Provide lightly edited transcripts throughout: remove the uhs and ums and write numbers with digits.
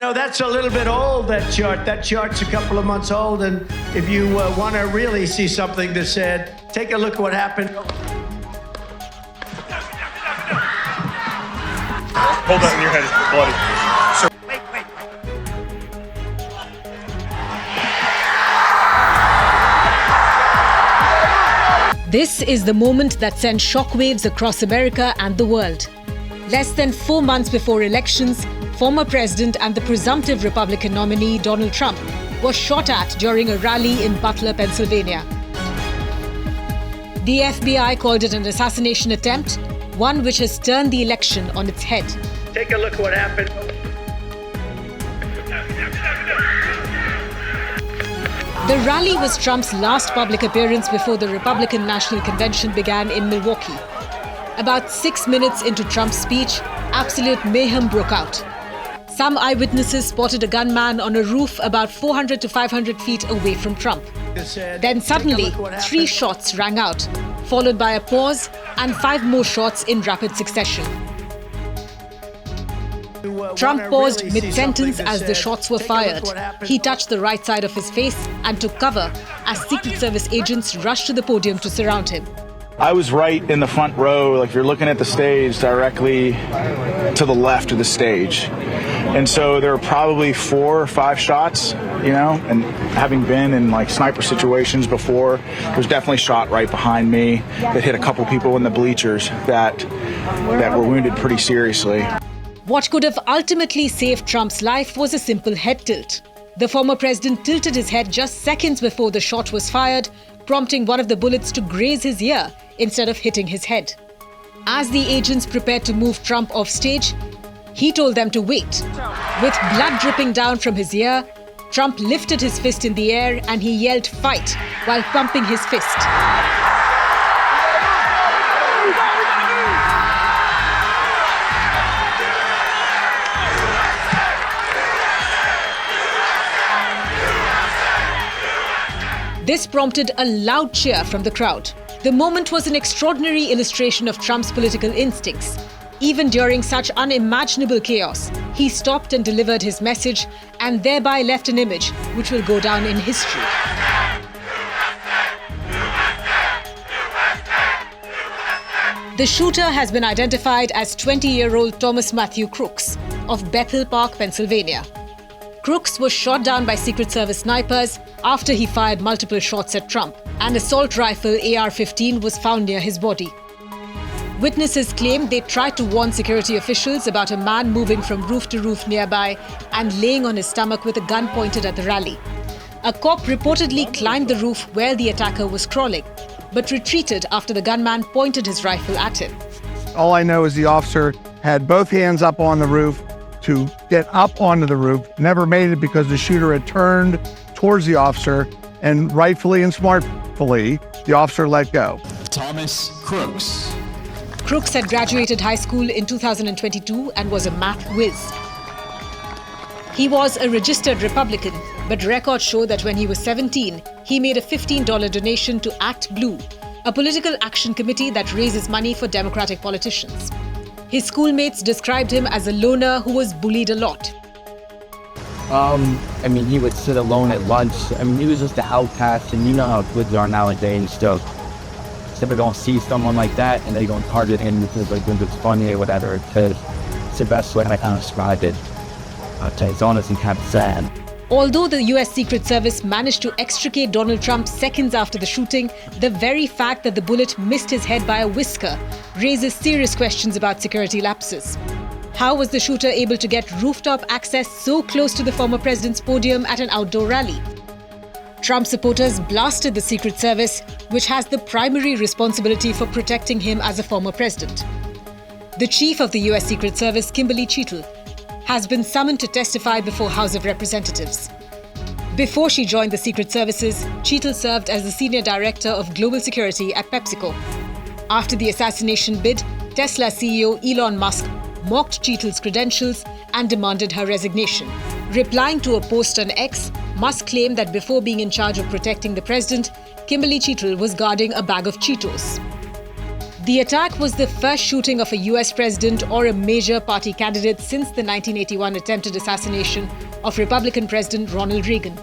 know, that's a little bit old, that chart. That chart's a couple of months old, and if you want to really see something that's said, take a look at what happened. Hold that in your head, it's bloody. This is the moment that sent shockwaves across America and the world. Less than 4 months before elections, former president and the presumptive Republican nominee Donald Trump was shot at during a rally in Butler, Pennsylvania. The FBI called it an assassination attempt, one which has turned the election on its head. Take a look at what happened. The rally was Trump's last public appearance before the Republican National Convention began in Milwaukee. About 6 minutes into Trump's speech, absolute mayhem broke out. Some eyewitnesses spotted a gunman on a roof about 400 to 500 feet away from Trump. Then suddenly, 3 shots rang out, followed by a pause and 5 more shots in rapid succession. Trump paused mid-sentence as the shots were fired. He touched the right side of his face and took cover as Secret Service agents rushed to the podium to surround him. I was right in the front row, like if you're looking at the stage, directly to the left of the stage. And so there were probably 4 or 5 shots, you know, and having been in like sniper situations before, there was definitely a shot right behind me that hit a couple people in the bleachers that were wounded pretty seriously. What could have ultimately saved Trump's life was a simple head tilt. The former president tilted his head just seconds before the shot was fired, prompting one of the bullets to graze his ear instead of hitting his head. As the agents prepared to move Trump off stage, he told them to wait. With blood dripping down from his ear, Trump lifted his fist in the air and he yelled "fight" while pumping his fist. This prompted a loud cheer from the crowd. The moment was an extraordinary illustration of Trump's political instincts. Even during such unimaginable chaos, he stopped and delivered his message and thereby left an image which will go down in history. The shooter has been identified as 20-year-old Thomas Matthew Crooks of Bethel Park, Pennsylvania. Crooks was shot down by Secret Service snipers after he fired multiple shots at Trump. An assault rifle AR-15 was found near his body. Witnesses claim they tried to warn security officials about a man moving from roof to roof nearby and laying on his stomach with a gun pointed at the rally. A cop reportedly climbed the roof where the attacker was crawling, but retreated after the gunman pointed his rifle at him. All I know is the officer had both hands up on the roof to get up onto the roof, never made it because the shooter had turned towards the officer, and rightfully and smartfully, the officer let go. Thomas Crooks. Crooks had graduated high school in 2022 and was a math whiz. He was a registered Republican, but records show that when he was 17, he made a $15 donation to Act Blue, a political action committee that raises money for Democratic politicians. His schoolmates described him as a loner who was bullied a lot. He would sit alone at lunch. He was just the outcast, and you know how kids are nowadays. So they don't see someone like that, and they don't target him because it's funny or whatever. Because it's the best way I can describe it. It's honest and kind of sad. Although the US Secret Service managed to extricate Donald Trump seconds after the shooting, the very fact that the bullet missed his head by a whisker raises serious questions about security lapses. How was the shooter able to get rooftop access so close to the former president's podium at an outdoor rally? Trump supporters blasted the Secret Service, which has the primary responsibility for protecting him as a former president. The chief of the US Secret Service, Kimberly Cheatle, has been summoned to testify before House of Representatives. Before she joined the Secret Services, Cheatle served as the Senior Director of Global Security at PepsiCo. After the assassination bid, Tesla CEO Elon Musk mocked Cheatle's credentials and demanded her resignation. Replying to a post on X, Musk claimed that before being in charge of protecting the president, Kimberly Cheatle was guarding a bag of Cheetos. The attack was the first shooting of a US president or a major party candidate since the 1981 attempted assassination of Republican President Ronald Reagan.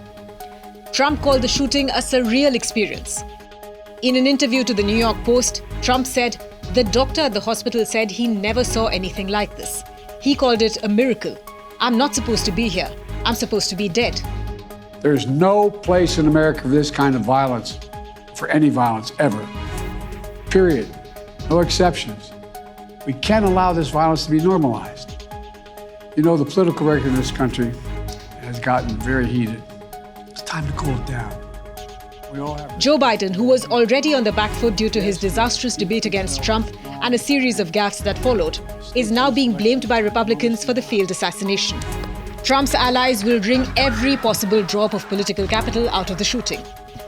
Trump called the shooting a surreal experience. In an interview to the New York Post, Trump said, "The doctor at the hospital said he never saw anything like this. He called it a miracle. I'm not supposed to be here. I'm supposed to be dead." There's no place in America for this kind of violence, for any violence ever. Period. No exceptions. We can't allow this violence to be normalized. You know, the political record in this country has gotten very heated. It's time to cool it down. We all have... Joe Biden, who was already on the back foot due to his disastrous debate against Trump and a series of gaffes that followed, is now being blamed by Republicans for the failed assassination. Trump's allies will wring every possible drop of political capital out of the shooting.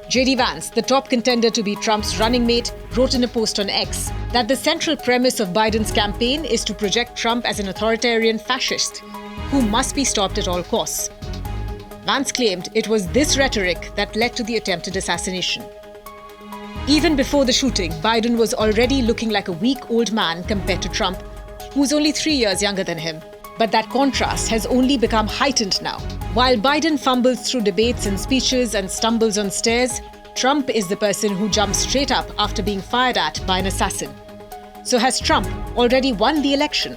J.D. Vance, the top contender to be Trump's running mate, wrote in a post on X that the central premise of Biden's campaign is to project Trump as an authoritarian fascist who must be stopped at all costs. Vance claimed it was this rhetoric that led to the attempted assassination. Even before the shooting, Biden was already looking like a weak old man compared to Trump, who's only 3 years younger than him. But that contrast has only become heightened now. While Biden fumbles through debates and speeches and stumbles on stairs, Trump is the person who jumps straight up after being fired at by an assassin. So has Trump already won the election?